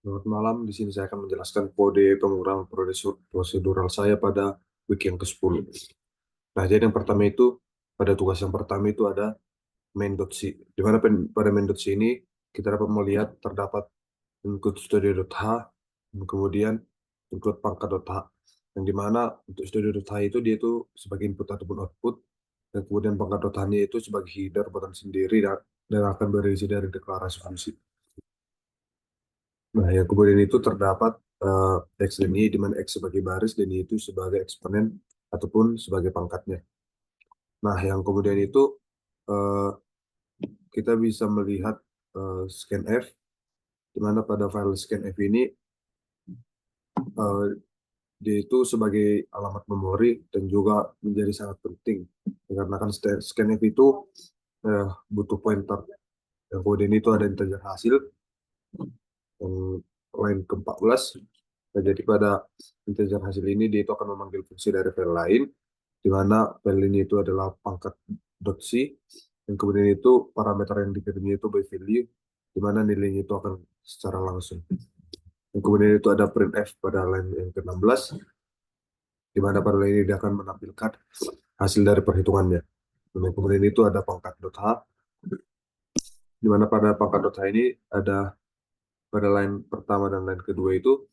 Selamat malam, di sini saya akan menjelaskan kode pengurang prosedural saya pada week yang ke-10. Nah, jadi yang pertama itu, pada tugas yang pertama itu ada main.c. Di mana pada main.c ini kita dapat melihat terdapat include studio.h, dan kemudian include pangkat.h. Yang dimana untuk studio.h itu dia itu sebagai input ataupun output, dan kemudian pangkat.h ini itu sebagai header button sendiri dan akan berisi dari deklarasi fungsi. Nah, yang kemudian itu terdapat X dan Y, di mana X sebagai baris dan Y itu sebagai eksponen ataupun sebagai pangkatnya. Nah, yang kemudian itu eh, kita bisa melihat scanf, di mana pada file scanf ini eh, dia itu sebagai alamat memori dan juga menjadi sangat penting. Dikarenakan scanf itu butuh pointer. Yang kemudian itu ada integer hasil, yang line ke-14. Nah, jadi pada integer hasil ini dia itu akan memanggil fungsi dari file lain, di mana file ini itu adalah pangkat.c, dan kemudian itu parameter yang dikirimnya itu by value, di mana nilainya itu akan secara langsung. Dan kemudian itu ada printf pada line yang ke-16, di mana pada line ini dia akan menampilkan hasil dari perhitungannya. Dan kemudian itu ada pangkat.h, di mana pada pangkat.h ini ada pada line pertama dan line kedua itu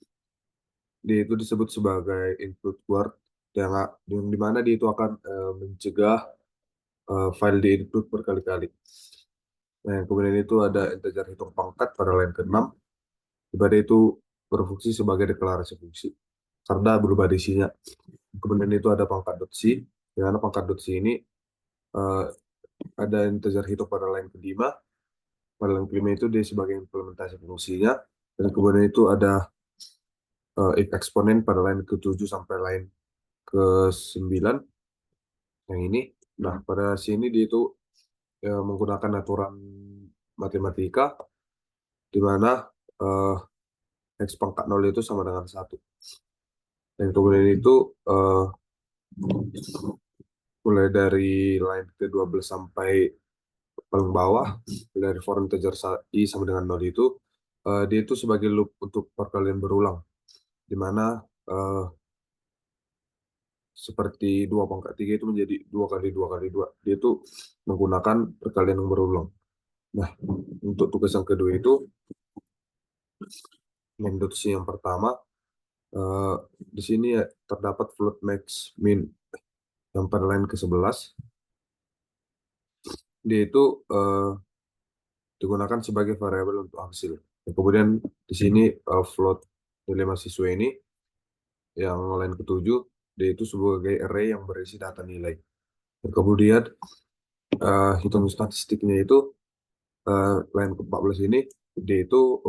dia itu disebut sebagai input word, yang dimana dia itu akan mencegah file di input berkali-kali. Nah, yang kemudian itu ada integer hitung pangkat pada line ke-6, di mana itu berfungsi sebagai deklarasi fungsi karena berubah isinya. Kemudian itu ada pangkat.c, di mana pangkat.c ini eh, ada integer hitung pada line ke-5, pada line ke-5 itu dia sebagai implementasi fungsinya, dan kemudian itu ada if eksponen pada line ke-7 sampai line ke-9 yang ini. Nah, pada sini dia itu menggunakan aturan matematika, di mana eh, X pangkat 0 itu sama dengan 1. Dan kemudian itu eh, mulai dari line ke-12 sampai paling bawah, dari for integer I sama dengan 0 itu, dia itu sebagai loop untuk perkalian berulang, di mana eh, seperti 2 pangkat 3 itu menjadi 2 kali 2 kali 2. Dia itu menggunakan perkalian yang berulang. Nah, untuk tugas yang kedua itu, main.c yang pertama, eh, di sini ya, terdapat float max min yang pada line ke-11. Dia itu digunakan sebagai variabel untuk hasil. Dan kemudian di sini float nilai mahasiswa ini yang line ke-7, dia itu sebagai array yang berisi data nilai. Dan kemudian hitung statistiknya itu line ke-14 ini, dia itu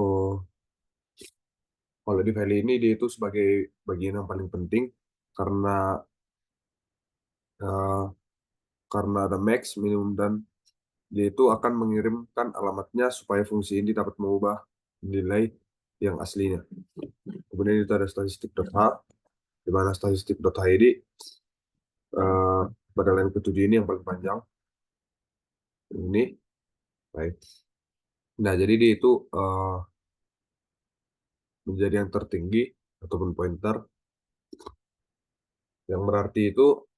kalau di file ini dia itu sebagai bagian yang paling penting karena eh, karena ada max, minimum, dan dia itu akan mengirimkan alamatnya supaya fungsi ini dapat mengubah nilai yang aslinya. Kemudian itu ada statistik.h, di mana statistik.h ini eh, pada line ke-7 ini yang paling panjang. Ini, baik. Nah, jadi dia itu menjadi yang tertinggi ataupun pointer, yang berarti itu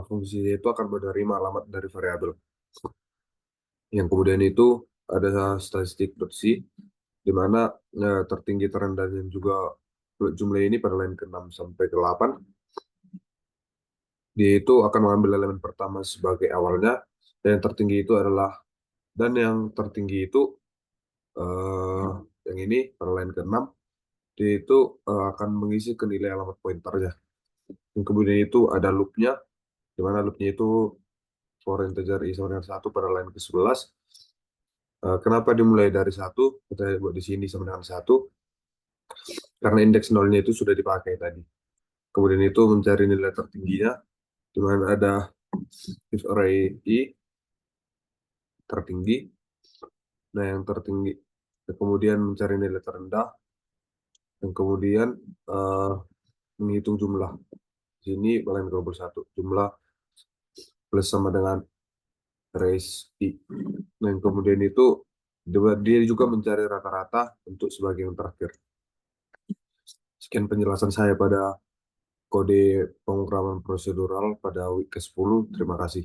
fungsinya itu akan menerima alamat dari variabel. Yang kemudian itu ada statistik.c, di mana tertinggi terendah dan juga jumlah ini pada line ke-6 sampai ke-8. Dia itu akan mengambil elemen pertama sebagai awalnya, dan yang tertinggi itu adalah dan yang tertinggi itu eh, yang ini pada line ke-6, dia itu akan mengisi ke nilai alamat pointernya. Dan kemudian itu ada loopnya, di mana loopnya itu for integer i sama dengan 1 pada line ke-11. Kenapa dimulai dari 1? Kita buat di sini sama dengan 1, karena indeks nolnya itu sudah dipakai tadi. Kemudian itu mencari nilai tertingginya, di mana ada if array i tertinggi. Nah, yang tertinggi, kemudian mencari nilai terendah, dan kemudian eh, menghitung jumlah. Di sini line ke-21, jumlah plus sama dengan raise i. Dan kemudian itu dia juga mencari rata-rata untuk sebagai yang terakhir. Sekian penjelasan saya pada kode pemrograman prosedural pada week ke-10. Terima kasih.